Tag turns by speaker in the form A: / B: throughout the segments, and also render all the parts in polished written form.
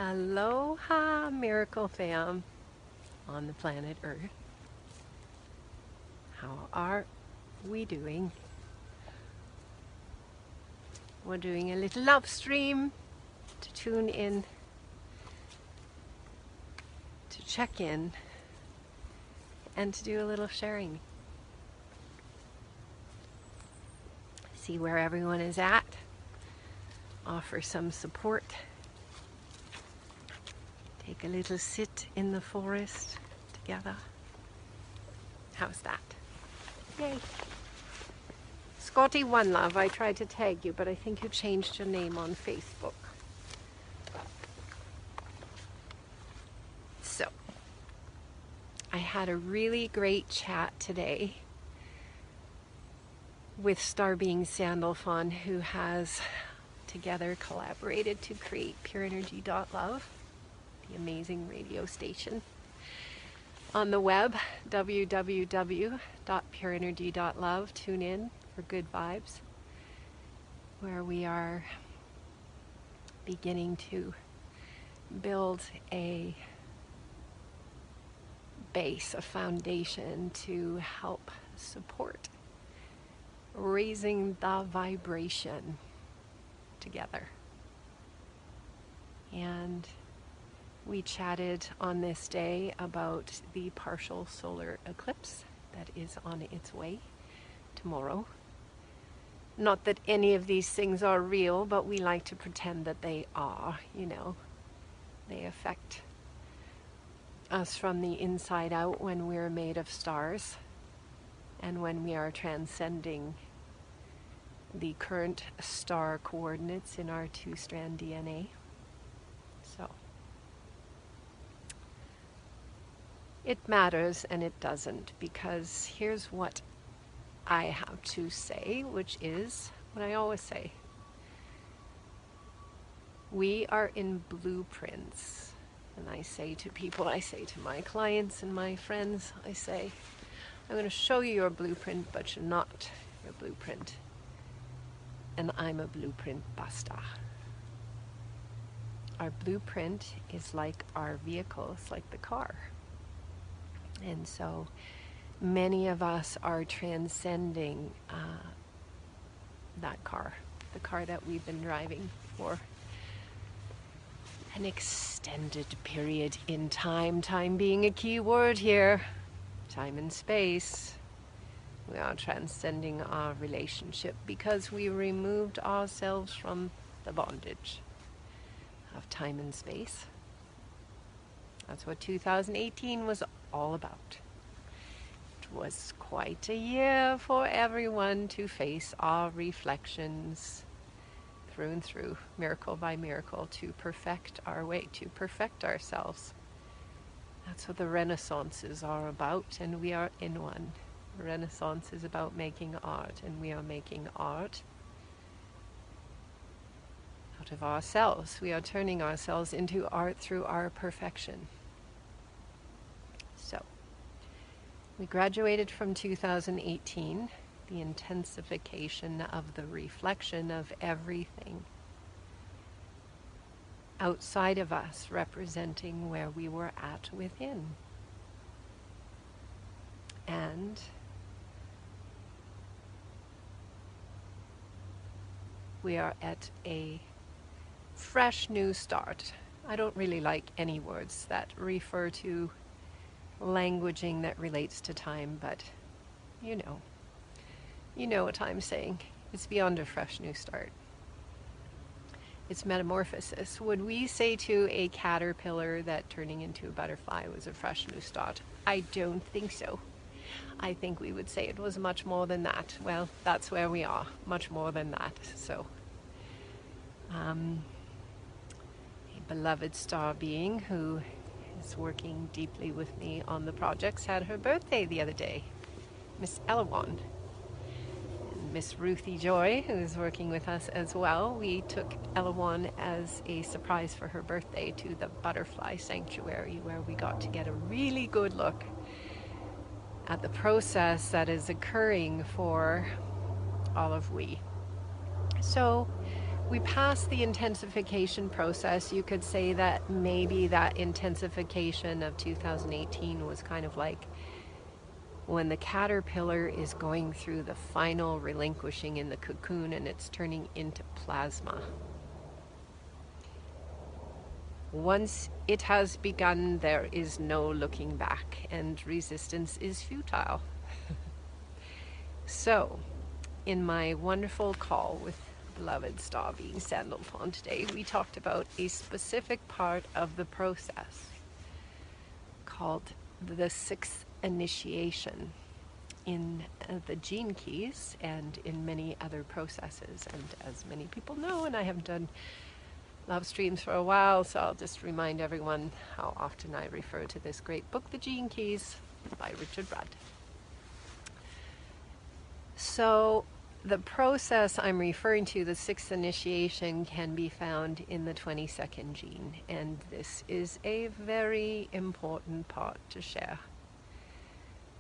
A: Aloha, Miracle Fam on the planet Earth. How are we doing? We're doing a little love stream to tune in, to check in, and to do a little sharing. See where everyone is at, offer some support. Take a little sit in the forest together. How's that? Yay. Scotty One Love, I tried to tag you, but I think you changed your name on Facebook. So, I had a really great chat today with Starbeing Sandalphon, who has together collaborated to create PureEnergy.love. The amazing radio station on the web, www.pureenergy.love. Tune in for good vibes, where we are beginning to build a base, a foundation to help support raising the vibration together. And we chatted on this day about the partial solar eclipse that is on its way tomorrow. Not that any of these things are real, but we like to pretend that they are, you know. They affect us from the inside out when we're made of stars and when we are transcending the current star coordinates in our two-strand DNA. So it matters and it doesn't, because here's what I have to say, which is what I always say. We are in blueprints. And I say to people, I say to my clients and my friends, I say, I'm going to show you your blueprint, but you're not your blueprint. And I'm a blueprint buster. Our blueprint is like our vehicle, it's like the car. And so many of us are transcending that car, the car that we've been driving for an extended period in time, time being a key word here, time and space. We are transcending our relationship because we removed ourselves from the bondage of time and space. That's what 2018 was all about. It was quite a year for everyone to face our reflections through and through, miracle by miracle, to perfect our way, to perfect ourselves. That's what the Renaissances are about, and we are in one. The Renaissance is about making art, and we are making art out of ourselves. We are turning ourselves into art through our perfection. So, we graduated from 2018, the intensification of the reflection of everything outside of us, representing where we were at within. And we are at a fresh new start. I don't really like any words that refer to languaging that relates to time, but you know what I'm saying. It's beyond a fresh new start. It's metamorphosis. Would we say to a caterpillar that turning into a butterfly was a fresh new start? I don't think so. I think we would say it was much more than that. Well, that's where we are, much more than that. So, a beloved star being who is working deeply with me on the projects had her birthday the other day, Miss Elawan. Miss Ruthie Joy, who is working with us as well. We took Elawan as a surprise for her birthday to the Butterfly Sanctuary, where we got to get a really good look at the process that is occurring for all of we. So we passed the intensification process. You could say that maybe that intensification of 2018 was kind of like when the caterpillar is going through the final relinquishing in the cocoon and it's turning into plasma. Once it has begun, there is no looking back, and resistance is futile. So, in my wonderful call with beloved Stavi Sandalphon today, we talked about a specific part of the process called the sixth initiation in the gene keys and in many other processes. And as many people know, and I haven't done love streams for a while, so I'll just remind everyone how often I refer to this great book, The Gene Keys by Richard Rudd. So the process I'm referring to, the sixth initiation, can be found in the 22nd gene, and this is a very important part to share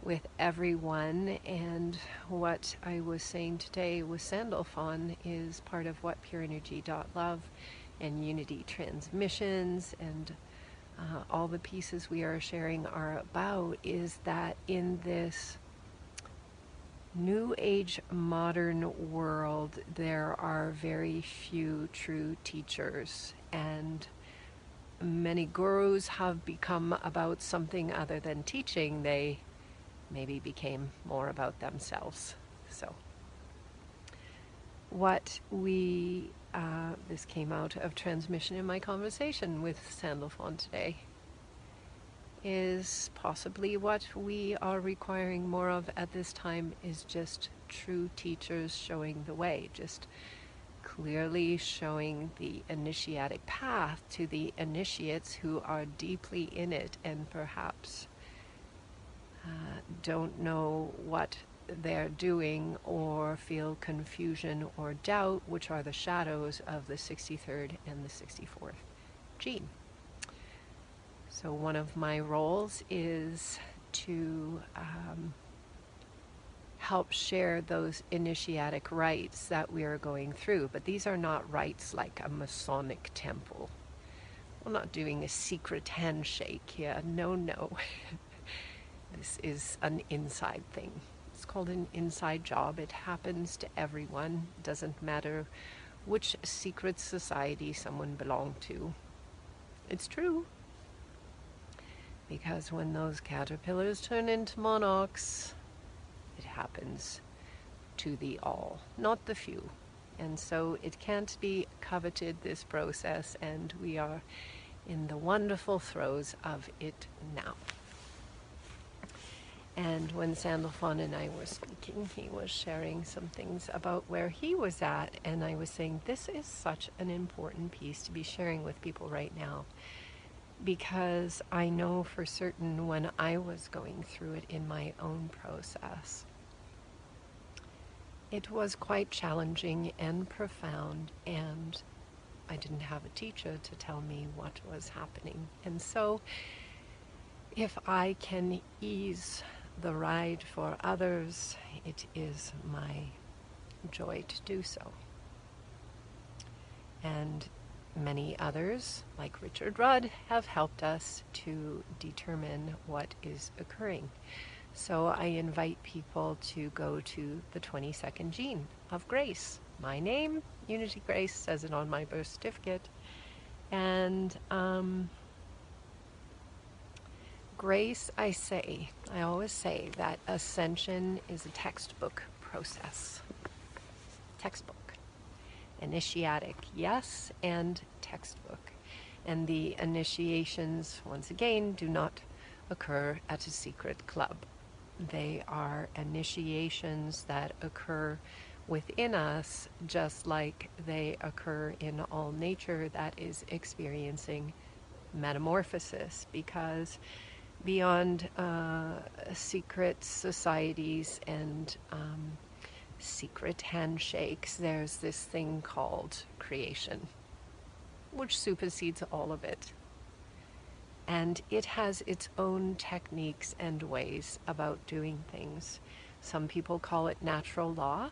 A: with everyone. And what I was saying today with Sandalphon is part of what Pure Energy.love and Unity Transmissions and all the pieces we are sharing are about, is that in this New Age modern world, there are very few true teachers, and many gurus have become about something other than teaching. They maybe became more about themselves. So what we this came out of transmission in my conversation with Sandalphon today, is possibly what we are requiring more of at this time, is just true teachers showing the way, just clearly showing the initiatic path to the initiates who are deeply in it and perhaps don't know what they're doing or feel confusion or doubt, which are the shadows of the 63rd and the 64th gene. So one of my roles is to help share those initiatic rites that we are going through. But these are not rites like a Masonic temple. We're not doing a secret handshake here. No, no. This is an inside thing. It's called an inside job. It happens to everyone. It doesn't matter which secret society someone belonged to. It's true. Because when those caterpillars turn into monarchs, it happens to the all, not the few. And so it can't be coveted, this process, and we are in the wonderful throes of it now. And when Sandalphon and I were speaking, he was sharing some things about where he was at, and I was saying, this is such an important piece to be sharing with people right now. Because I know for certain when I was going through it in my own process, it was quite challenging and profound, and I didn't have a teacher to tell me what was happening. And so if I can ease the ride for others, it is my joy to do so. And many others, like Richard Rudd, have helped us to determine what is occurring. So I invite people to go to the 22nd gene of grace. My name, Unity Grace, says it on my birth certificate. And grace, I always say that ascension is a textbook process. Textbook. Initiatic, yes, and textbook. And the initiations, once again, do not occur at a secret club. They are initiations that occur within us, just like they occur in all nature that is experiencing metamorphosis, because beyond secret societies and secret handshakes, there's this thing called creation, which supersedes all of it. And it has its own techniques and ways about doing things. Some people call it natural law.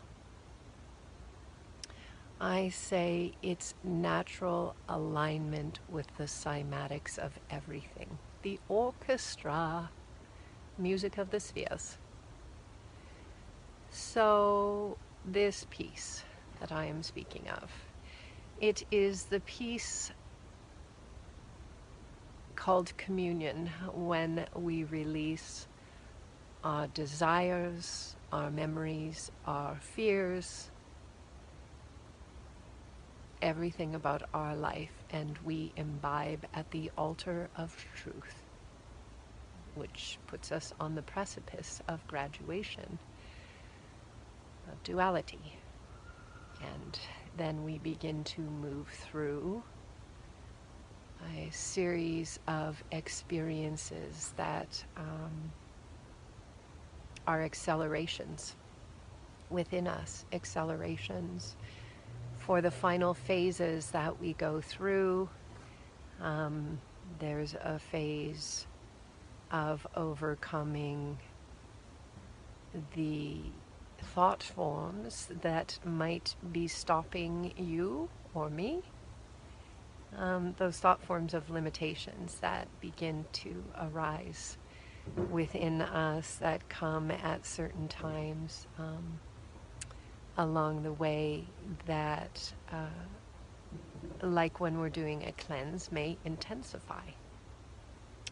A: I say it's natural alignment with the cymatics of everything. The orchestra, music of the spheres. So this piece that I am speaking of, it is the piece called communion, when we release our desires, our memories, our fears, everything about our life, and we imbibe at the altar of truth, which puts us on the precipice of graduation, of duality. And then we begin to move through a series of experiences that are accelerations within us, accelerations for the final phases that we go through. There's a phase of overcoming the thought forms that might be stopping you or me. Those thought forms of limitations that begin to arise within us, that come at certain times along the way, that like when we're doing a cleanse, may intensify.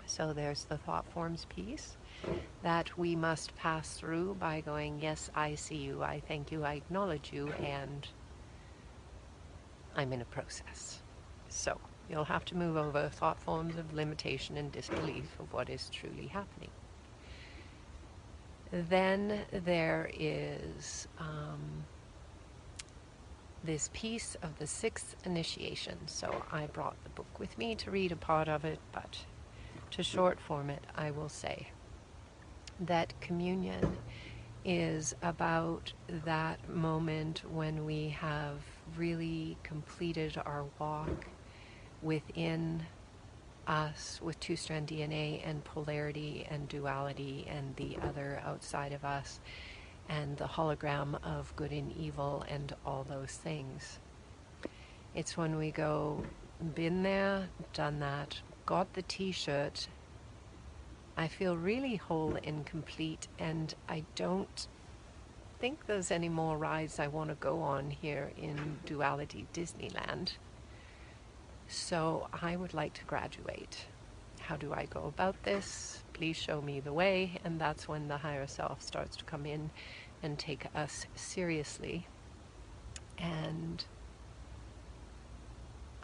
A: So there's the thought forms piece that we must pass through by going, yes, I see you, I thank you, I acknowledge you, and I'm in a process. So you'll have to move over thought forms of limitation and disbelief of what is truly happening. Then there is this piece of the sixth initiation. So I brought the book with me to read a part of it, but to short form it, I will say that communion is about that moment when we have really completed our walk within us with two-strand DNA and polarity and duality and the other outside of us and the hologram of good and evil and all those things. It's when we go, been there, done that, got the t-shirt, I feel really whole and complete, and I don't think there's any more rides I want to go on here in Duality Disneyland. So I would like to graduate. How do I go about this? Please show me the way. And that's when the higher self starts to come in and take us seriously. And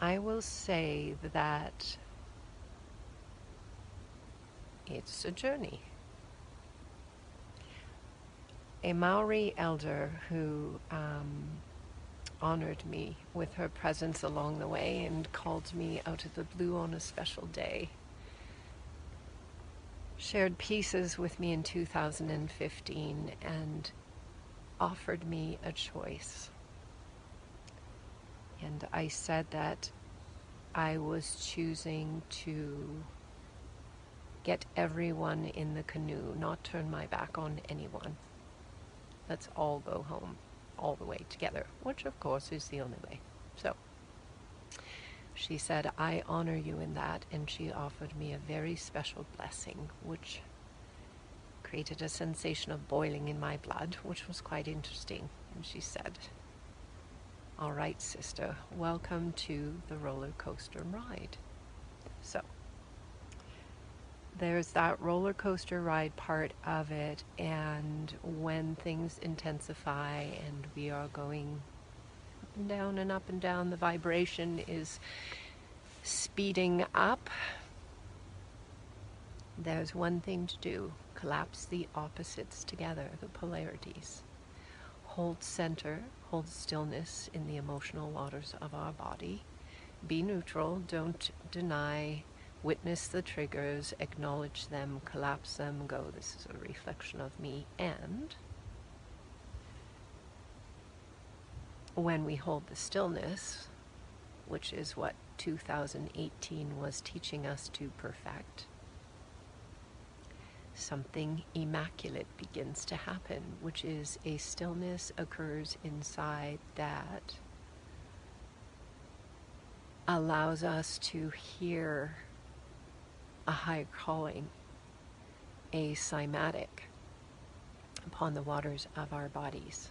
A: I will say that it's a journey. A Maori elder who honored me with her presence along the way and called me out of the blue on a special day, shared pieces with me in 2015 and offered me a choice. And I said that I was choosing to get everyone in the canoe, not turn my back on anyone. Let's all go home all the way together, which of course is the only way. So she said, I honor you in that, and she offered me a very special blessing, which created a sensation of boiling in my blood, which was quite interesting. And she said, all right, sister, welcome to the roller coaster ride. So there's that roller coaster ride part of it, and when things intensify and we are going up and down, the vibration is speeding up. There's one thing to do: collapse the opposites together, the polarities. Hold center, hold stillness in the emotional waters of our body. Be neutral, don't deny. Witness the triggers, acknowledge them, collapse them, go, this is a reflection of me. And when we hold the stillness, which is what 2018 was teaching us to perfect, something immaculate begins to happen, which is a stillness occurs inside that allows us to hear a higher calling, a cymatic upon the waters of our bodies.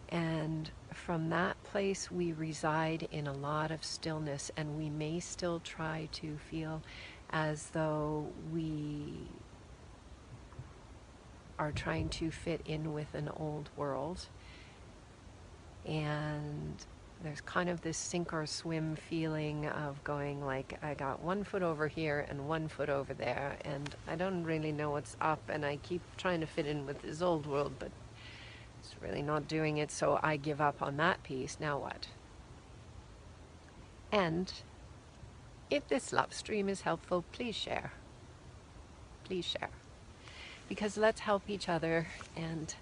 A: And from that place we reside in a lot of stillness, and we may still try to feel as though we are trying to fit in with an old world. And there's kind of this sink or swim feeling of going like, I got 1 foot over here and 1 foot over there, and I don't really know what's up, and I keep trying to fit in with this old world, but it's really not doing it, so I give up on that piece. Now what? And if this love stream is helpful, please share. Please share. Because let's help each other, and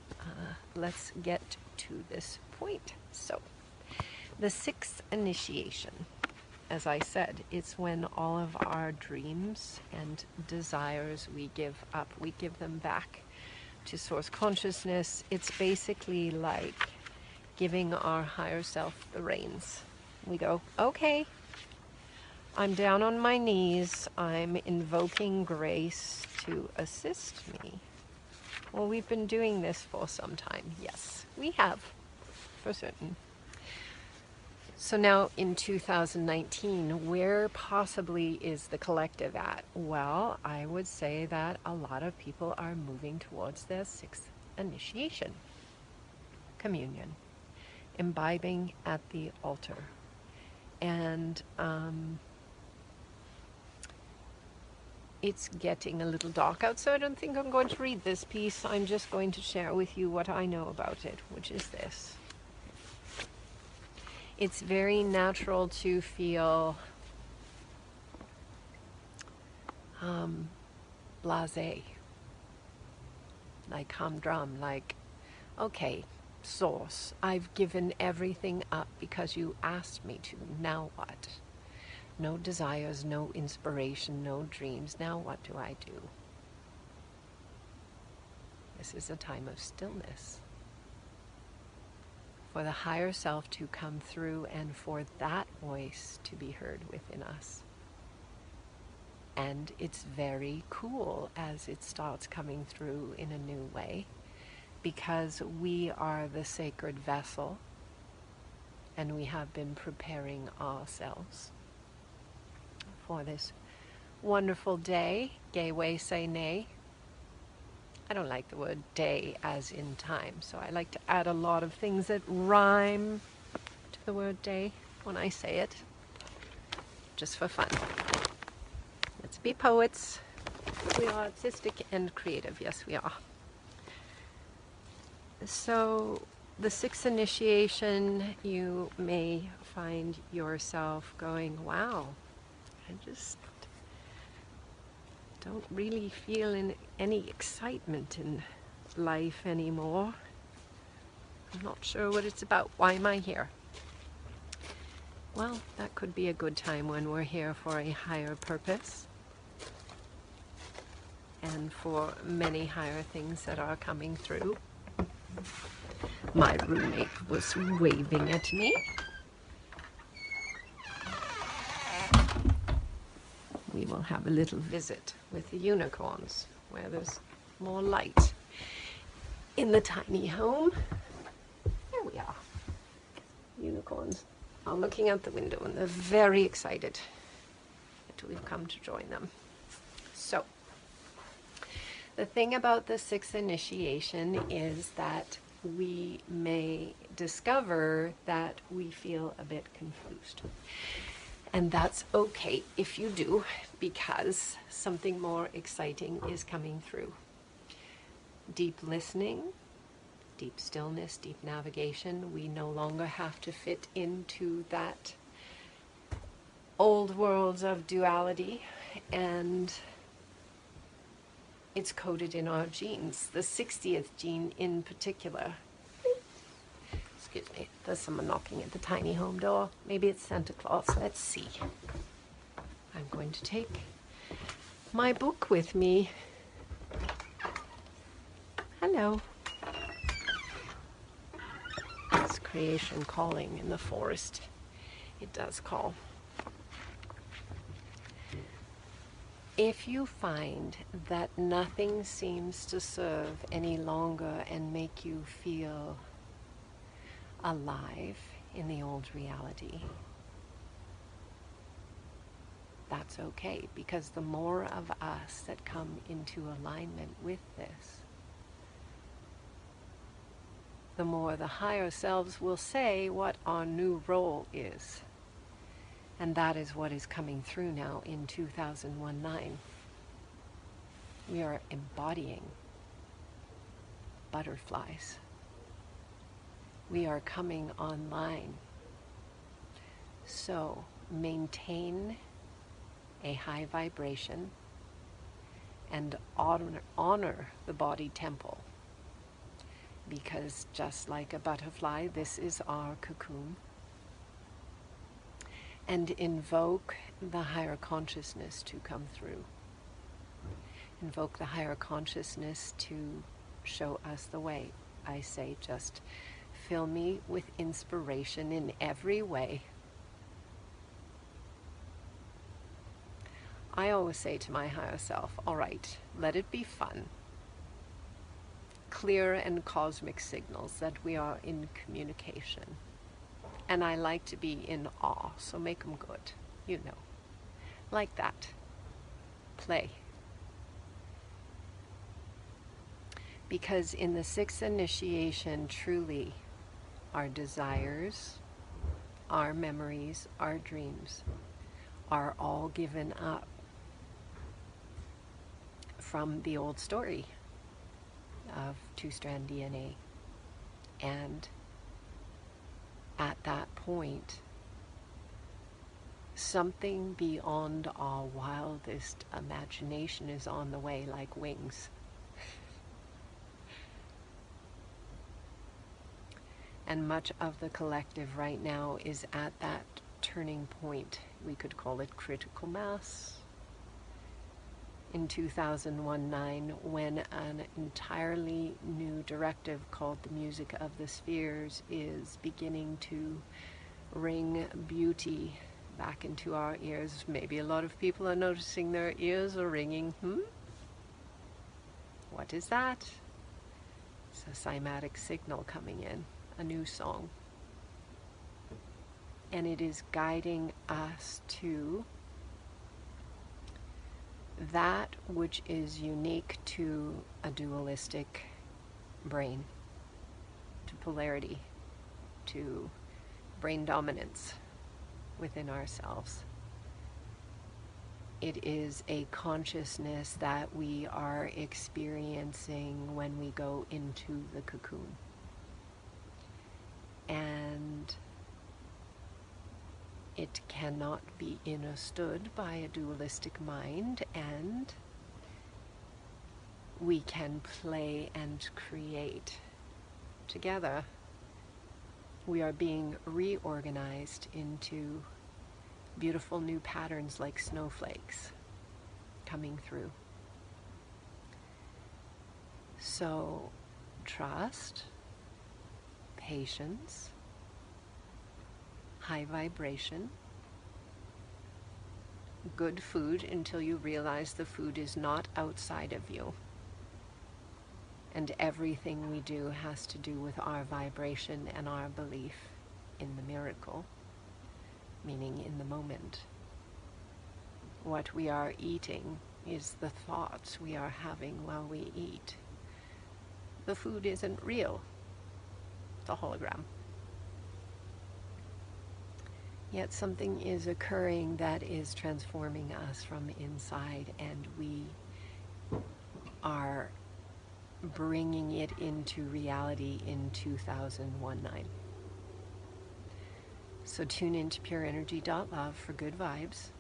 A: let's get to this point. So, the sixth initiation, as I said, it's when all of our dreams and desires we give up, we give them back to source consciousness. It's basically like giving our higher self the reins. We go, okay, I'm down on my knees, I'm invoking grace to assist me. Well, we've been doing this for some time. Yes, we have, for certain. So now in 2019, where possibly is the collective at? Well, I would say that a lot of people are moving towards their sixth initiation, communion, imbibing at the altar. And it's getting a little dark out, so I don't think I'm going to read this piece. I'm just going to share with you what I know about it, which is this. It's very natural to feel blasé, like humdrum, like, okay, source, I've given everything up because you asked me to. Now what? No desires, no inspiration, no dreams. Now what do I do? This is a time of stillness. For the higher self to come through and for that voice to be heard within us. And it's very cool as it starts coming through in a new way, because we are the sacred vessel and we have been preparing ourselves for this wonderful day. Gay way say nay. I don't like the word day as in time, so I like to add a lot of things that rhyme to the word day when I say it, just for fun. Let's be poets. We are artistic and creative. Yes, we are. So the sixth initiation, you may find yourself going, wow, I just don't really feel any excitement in life anymore. I'm not sure what it's about. Why am I here? Well, that could be a good time when we're here for a higher purpose and for many higher things that are coming through. My roommate was waving at me. We will have a little visit with the unicorns, where there's more light in the tiny home. There we are. Unicorns are looking out the window and they're very excited that we've come to join them. So, the thing about the sixth initiation is that we may discover that we feel a bit confused. And that's okay if you do, because something more exciting is coming through. Deep listening, deep stillness, deep navigation. We no longer have to fit into that old world of duality, and it's coded in our genes. The 60th gene in particular. Excuse me, there's someone knocking at the tiny home door. Maybe it's Santa Claus. Let's see. I'm going to take my book with me. Hello. It's creation calling in the forest. It does call. If you find that nothing seems to serve any longer and make you feel alive in the old reality, that's okay, because the more of us that come into alignment with this, the more the higher selves will say what our new role is. And that is what is coming through now in 2019. We are embodying butterflies. We are coming online. So maintain a high vibration and honor the body temple. Because just like a butterfly, this is our cocoon. And invoke the higher consciousness to come through. Invoke the higher consciousness to show us the way. I say, just fill me with inspiration in every way. I always say to my higher self, all right, let it be fun. Clear and cosmic signals that we are in communication. And I like to be in awe, so make them good, you know. Like that. Play. Because in the sixth initiation, truly, our desires, our memories, our dreams are all given up from the old story of two-strand DNA. And at that point, something beyond our wildest imagination is on the way, like wings. And much of the collective right now is at that turning point. We could call it critical mass. In 2019, when an entirely new directive called the music of the spheres is beginning to ring beauty back into our ears. Maybe a lot of people are noticing their ears are ringing. What is that? It's a cymatic signal coming in, a new song. And it is guiding us to that which is unique to a dualistic brain, to polarity, to brain dominance within ourselves. It is a consciousness that we are experiencing when we go into the cocoon. And it cannot be understood by a dualistic mind, and we can play and create together. We are being reorganized into beautiful new patterns like snowflakes coming through. So, trust, patience, high vibration, good food until you realize the food is not outside of you. And everything we do has to do with our vibration and our belief in the miracle, meaning in the moment. What we are eating is the thoughts we are having while we eat. The food isn't real. It's a hologram. Yet something is occurring that is transforming us from inside, and we are bringing it into reality in 2019. So tune into pureenergy.love for good vibes.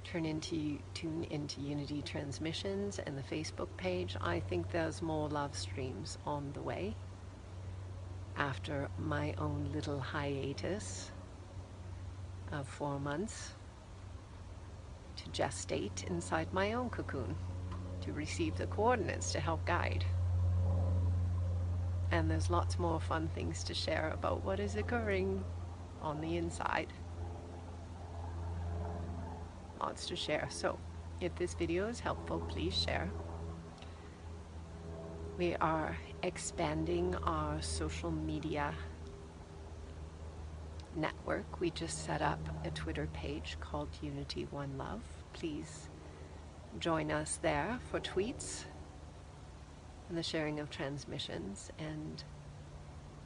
A: Tune into Unity Transmissions and the Facebook page. I think there's more love streams on the way after my own little hiatus of 4 months to gestate inside my own cocoon, to receive the coordinates to help guide. And there's lots more fun things to share about what is occurring on the inside. lots to share. So if this video is helpful, please share. We are expanding our social media network. We just set up a Twitter page called Unity One Love. Please join us there for tweets and the sharing of transmissions. And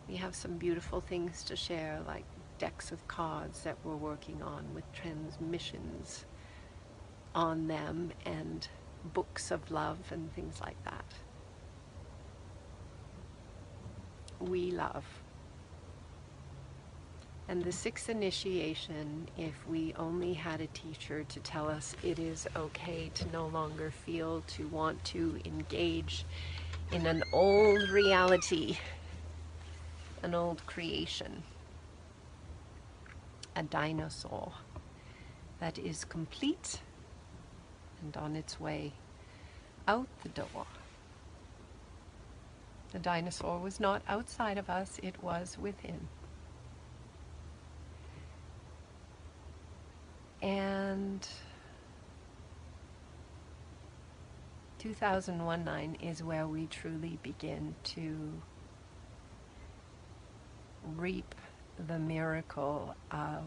A: we have some beautiful things to share, like decks of cards that we're working on with transmissions on them, and books of love and things like that. We love. And the sixth initiation, if we only had a teacher to tell us it is okay to no longer feel, to want to engage in an old reality, an old creation, a dinosaur that is complete and on its way out the door. The dinosaur was not outside of us, it was within. And 2019 is where we truly begin to reap the miracle of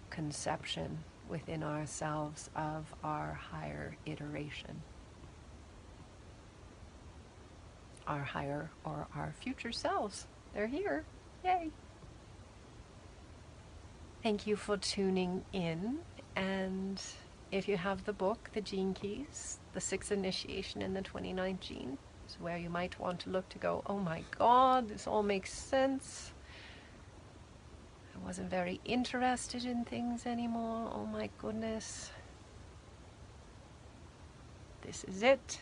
A: conception within ourselves of our higher iteration, our higher or our future selves. They're here. Yay! Thank you for tuning in, and if you have the book, The Gene Keys, The Sixth Initiation in the 29th Gene, is where you might want to look to go, oh my God, this all makes sense. I wasn't very interested in things anymore. Oh my goodness. This is it.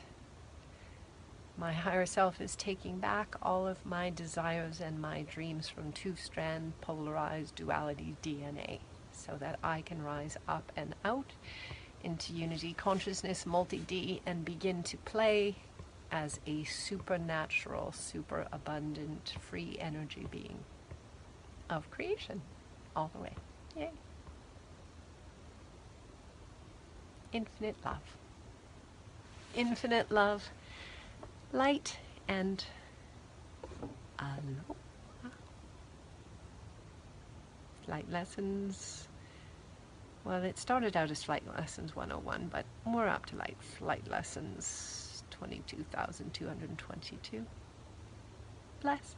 A: My higher self is taking back all of my desires and my dreams from two-strand polarized duality DNA so that I can rise up and out into unity consciousness, multi-D, and begin to play as a supernatural, super abundant, free energy being of creation all the way. Yay. Infinite love. Infinite love, light, and aloha. Light lessons. Well, it started out as Flight Lessons 101, but we're up to Flight Lessons 22,222. Bless.